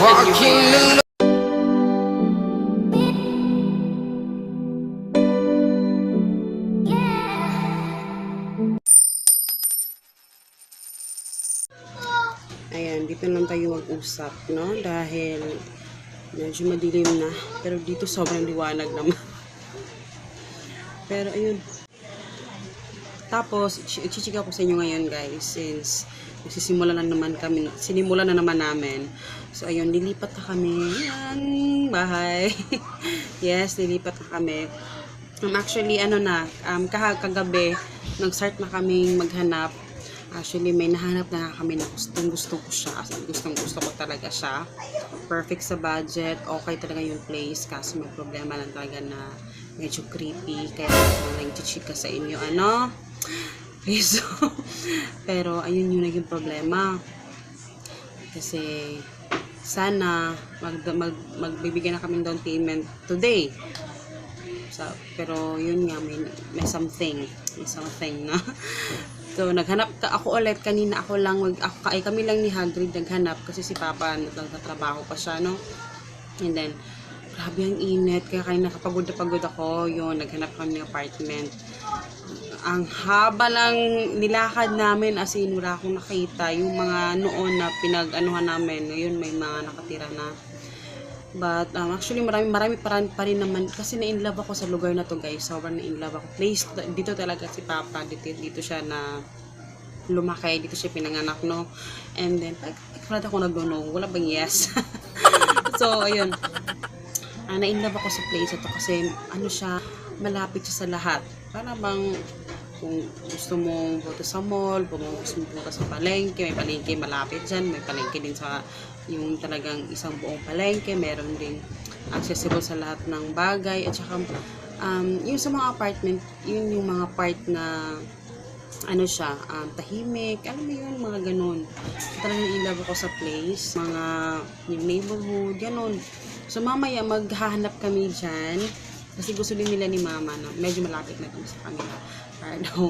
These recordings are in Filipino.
Ayan, dito lang tayo mag-usap, no? Dahil medyo madilim na. Pero dito sobrang liwanag naman. Pero ayun. Tapos, i-chichika ko sa inyo ngayon, guys. Since sinimula na naman namin. So, ayun, lilipat na kami ng bahay. Yes, lilipat na kami. Actually, kagabi, nag-start na kaming maghanap. Actually, may nahanap na kami na gusto ko siya. Gusto ko talaga siya. Perfect sa budget. Okay talaga yung place. Kaso may problema lang talaga na medyo creepy. Kaya ako lang chichika sa inyo. So, pero ayun yung naging problema. Kasi sana magbibigyan na kami down payment today. So, pero yun nga, may something na. So, naghanap ako ulit. Kanina kami lang ni Hagrid naghanap kasi si Papa nagtatrabaho pa siya, no? And then, grabe ang init. Kaya nakapagod na pagod ako. Yun, naghanap kami ng apartment. Ang haba lang nilakad namin, as in, wala akong nakita. Yung mga noon na pinag-anuhan namin, ngayon may mga nakatira na. But, actually, marami pa rin naman. Kasi na-inlove ako sa lugar na to, guys. Sobrang na-inlove ako. Place, dito talaga si Papa. Dito siya na lumaki. Dito siya pinanganak, no? And then, pag ako nag-no, wala bang yes? So, ayun. Na-inlove ako sa place ito kasi, siya, malapit siya sa lahat. Para bang, kung gusto mong punta sa mall, kung gusto mong punta sa palengke, may palengke malapit dyan, may palengke din sa yung talagang isang buong palengke, meron din accessible sa lahat ng bagay, at saka yung sa mga apartment, yun yung mga part na tahimik, alam mo yun, mga ganun. Talagang ilove ako sa place, mga yung neighborhood, ganun. So mamaya maghahanap kami dyan kasi gusto din nila ni Mama na medyo malapit na kami sa kanila. Para daw,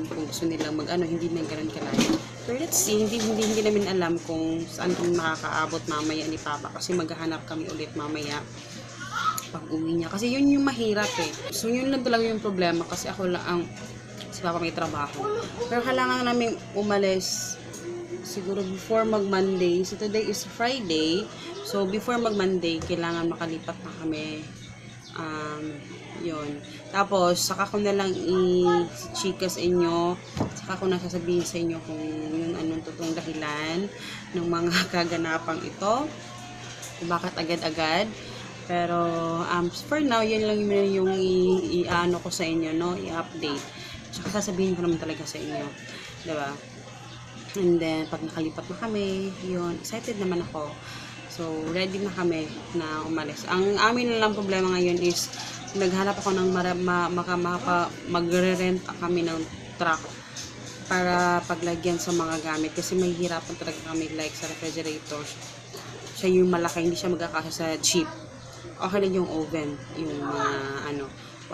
kung gusto nilang hindi na ganun kalayo. Pero let's see, hindi namin alam kung saan kung makakaabot mamaya ni Papa kasi maghahanap kami ulit mamaya pag uwi niya. Kasi yun yung mahirap eh. So yun lang talaga yung problema kasi ako lang si Papa may trabaho. Pero kailangan namin umalis siguro before mag-Monday. So today is Friday. So before mag-Monday, kailangan makalipat na kami. Yun. Tapos, saka ko na lang i-chika sa inyo. Saka ko nasasabihin sa inyo kung yung anong totoong dahilan ng mga kaganapang ito. Bakit agad-agad. Pero, for now, yun lang yung i-ano ko sa inyo, no? I-update. Saka sasabihin ko naman talaga sa inyo. Diba? And then, pag nakalipat na kami, yun, excited naman ako. So, ready na kami na umalis. Ang amin na lang problema ngayon is, naghanap ako ng magre-rent kami ng truck para paglagyan sa mga gamit. Kasi may hirapan talaga kami like sa refrigerator. Siya yung malaki, hindi siya magkakasya sa jeep. Okay lang yung oven, yung mga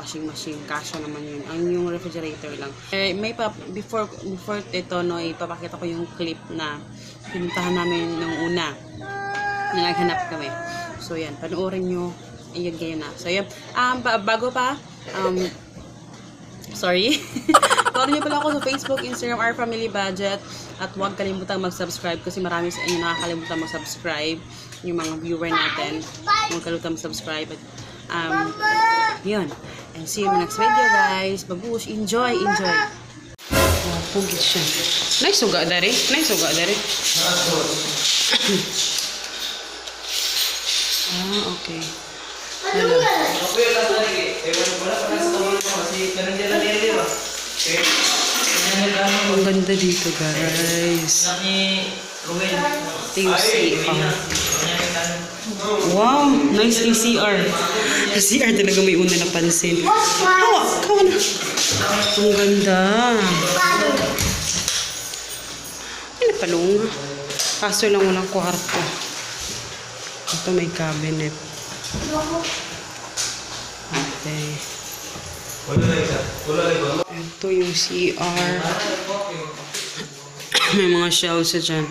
washing machine, kasya naman yun. Ang yung refrigerator lang. Before ito, no, ipapakita ko yung clip na pinuntahan namin nung una na naghanap kami. So, yan. Panoorin nyo. Ayun, ganyan na. So, yan. Bago pa, sorry. Follow nyo pala ako sa Facebook, Instagram, Our Family Budget. At huwag kalimutang mag-subscribe kasi marami sa inyo nakakalimutan mag-subscribe. Yung mga viewer natin. Huwag kalimutang mag-subscribe. Yun. And see you in the next video, guys. Babush. Enjoy. Pugit siya. Nice uga, dari. Okay. Hello. Ang ganda dito, guys. Ito yung CR. Wow, nice yung CR. CR talaga may una napansin. Kawa na. Ang ganda. Ano palunga? Kaso lang walang kwarto. Ito may cabinet. Okay. Ito yung CR. May mga shelves dyan.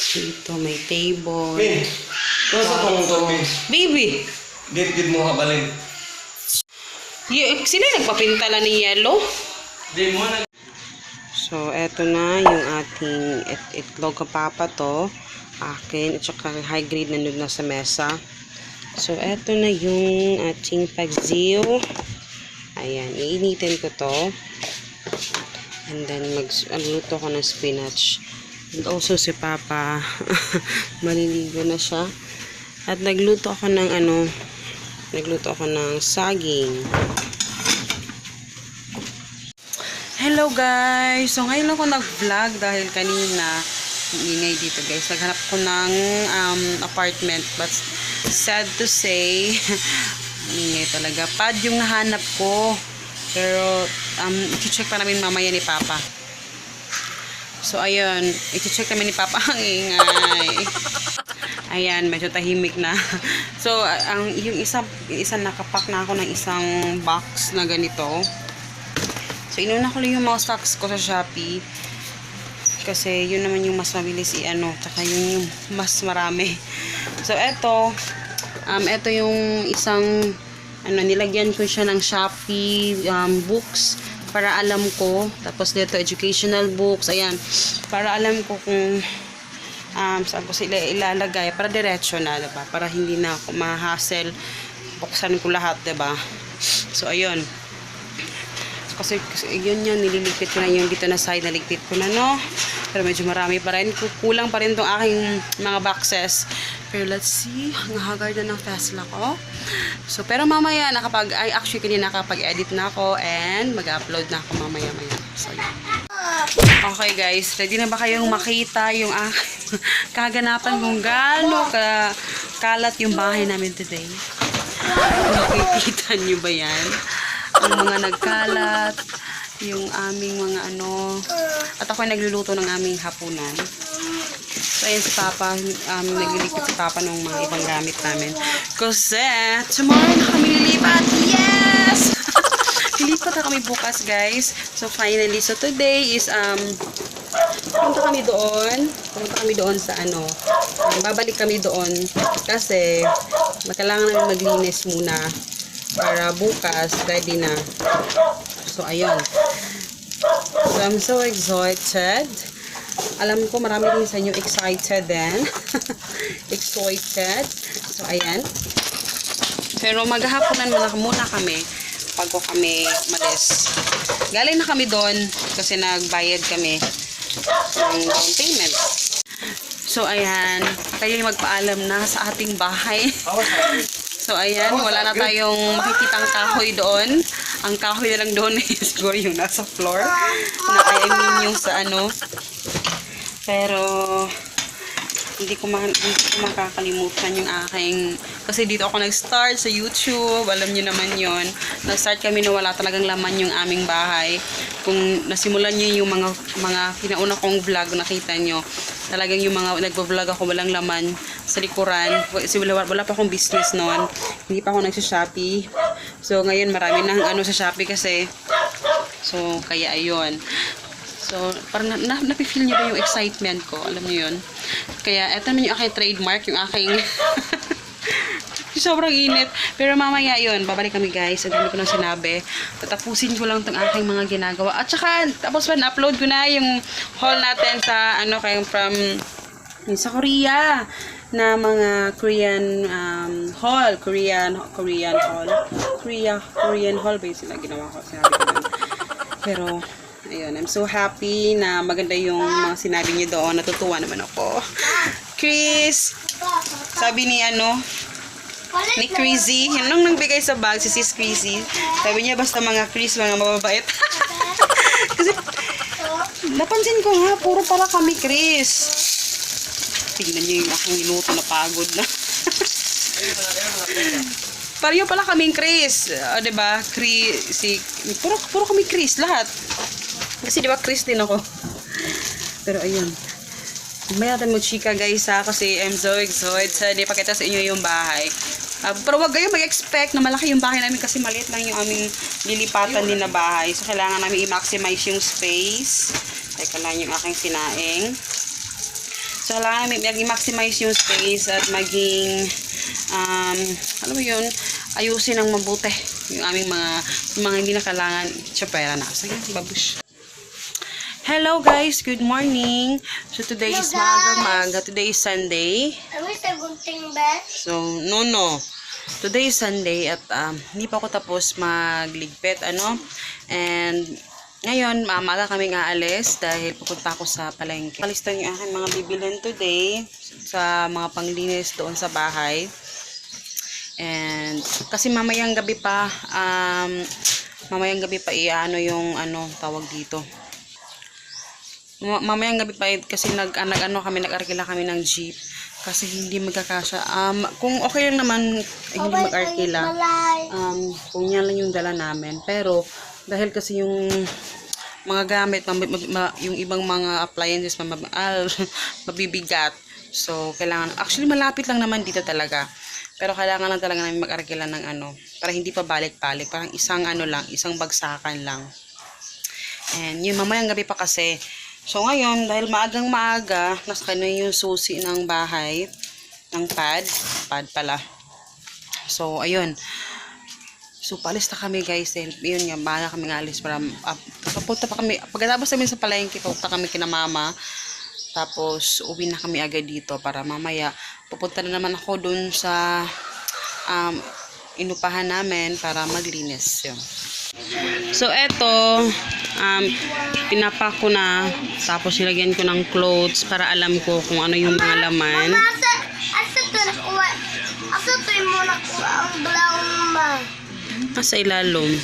Dito may table. Min, kung sa tungkol, Min? Baby! Git-git mo kabalin. Sila nagpapintala ni yellow? Di mo na. So, eto na yung ating itlog kapapa to. Akin, at saka high grade nandun na sa mesa. So, eto na yung ating pagziw. Ayan, iinitin ko to. And then, magluto ko ng spinach. And also, si Papa, maliligo na siya. At nagluto ako ng saging. Hello guys! So, ngayon ako nag-vlog dahil kanina, ingay dito guys. Naghanap ko ng apartment. But, sad to say, ingay talaga. Pad yung nahanap ko. Pero, i-check pa namin mamaya ni Papa. So, ayun. I-check namin ni Papa ang ingay. Ayan, medyo tahimik na. So, yung isang nakapack na ako ng isang box na ganito. So, inuna ko lang yung mga stocks ko sa Shopee. Kasi, yun naman yung mas mabilis tsaka yun yung mas marami. So, eto yung isang, nilagyan ko siya ng Shopee books para alam ko. Tapos, dito, educational books. Ayan, para alam ko kung saan ko sila ilalagay para diretso na, diba? Para hindi na ako ma-hassle. Buksan ko lahat, diba? So, ayun. Kasi yun nililigpit ko na yung dito na side, naligpit ko na, no? Pero medyo marami pa rin. Kulang pa rin tong aking mga boxes. Pero let's see. Nahagard na ng Tesla ko. So, pero mamaya, actually, kanina nakapag-edit na ako and mag-upload na ako mamaya-maya. So, yun. Okay, guys. Ready na ba kayong makita yung kaganapan kung gaano kalat yung bahay namin today? Nakikita nyo ba yan? Ang mga nagkalat, yung aming mga at ako ay nagluluto ng aming hapunan. So, ayan si Papa, nagliligpit si Papa ng mga ibang gamit namin. Kasi, tomorrow na kami lilipat! Yes! Lilipat na kami bukas, guys. So, finally, so today is, pumunta kami doon sa babalik kami doon kasi kailangan namin maglinis muna para bukas ready na. So, ayun. So, I'm so excited. Alam ko marami din sa inyo excited din. Excited. So, ayan. Pero maghahaponan muna kami bago kami malis. Galing na kami doon kasi nagbayad kami ng down payment. So, ayan. Tayo magpaalam na sa ating bahay. So, ayan. Wala na tayong makikitang kahoy doon. Ang kahoy na lang doon is siguro yung nasa floor. I mean yung sa Pero, hindi ko makakalimutan yung aking, kasi dito ako nag-start sa YouTube, alam niyo naman yon. Nag-start kami na wala talagang laman yung aming bahay. Kung nasimulan niyo yung mga kinauna kong vlog, nakita niyo, talagang yung mga nagvo-vlog ako walang laman sa likuran. Kasi wala pa akong business noon. Hindi pa ako nagsa-Shopee. So, ngayon marami nang sa Shopee kasi. So, kaya ayun. So, parang napifeel niyo ba yung excitement ko? Alam niyo yun? Kaya, eto naman yung aking trademark, yung aking sobrang init. Pero mamaya yun, babalik kami guys. Ang dami ko nang sinabi. Tatapusin ko lang itong aking mga ginagawa. At saka, tapos na-upload ko na yung haul natin sa, from, sa Korea. Na mga Korean haul. Korean haul. Korean haul ba yung sila ginawa ko? Sinabi ko lang. Pero, ayun, I'm so happy na maganda yung mga sinabi niyo doon. Natutuwa naman ako. Chris, sabi ni ni Chrissy, yun nung nagbigay sa bag, si Sis Chrissy. Sabi niya, basta mga Chris, mga mababait. Kasi, napansin ko nga, puro pala kami Chris. Tingnan niyo yung aking niluto na pagod na. Pareho pala kaming Chris. Diba? Puro kami Chris, lahat. Kasi diba Chris din ako. Pero ayun. May natin mo chika guys kasi I'm so excited. Ipakita sa inyo yung bahay. Pero wag kayong mag-expect na malaki yung bahay namin kasi maliit lang yung aming lilipatan din na bahay. So kailangan namin i-maximize yung space. Teka lang yung aking sinaing. So, kailangan mag-maximize yung space at maging, alam mo yun, ayusin ng mabuti yung aming mga hindi na kailangan. Pera na. Sige, babush. Hello guys, good morning. So today is maaga. Today is Sunday. So, no. Today is Sunday at hindi pa ako tapos magligpit, And ngayon, maaga kaming aalis dahil pupunta ako sa palengke. Palistan yung aking mga bibilhin today sa mga panglinis doon sa bahay. And kasi mamayang gabi pa yung tawag dito. Mamayang gabi pa kasi nag-arkila kami ng jeep kasi hindi magkakasya. Kung okay lang naman hindi mag-arkila. Kung yan lang yung dala namin. Pero dahil kasi yung mga gamit, yung ibang mga appliances mabibigat. So kailangan, actually malapit lang naman dito talaga. Pero kailangan lang talaga namin mag-arkila ng para hindi pa balik-balik. Parang isang bagsakan lang. And yun, mamayang gabi pa kasi. So, ngayon, dahil maagang-maaga, nasa na yung susi ng bahay, ng pad pala. So, ayun. So, paalis na kami, guys. Yun nga, bahala kami alis para, papunta pa kami, pagkatapos namin sa palengke, papunta kami kina mama. Tapos, uwi na kami agad dito para mamaya, pupunta na naman ako dun sa, inupahan namin para maglinis. Yun. So, eto, pinapak ko na, tapos nilagyan ko ng clothes para alam ko kung ano yung mga laman. Sa ilalim.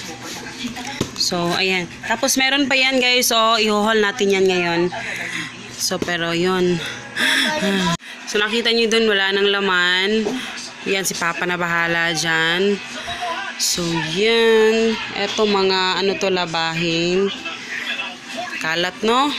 So, ayan. Tapos, meron pa yan, guys. So, i-haul natin yan ngayon. So, pero yun. So, nakita nyo dun, wala nang laman. Yan, si Papa na bahala dyan. So, yan. Eto, mga labahin. Kalat, no?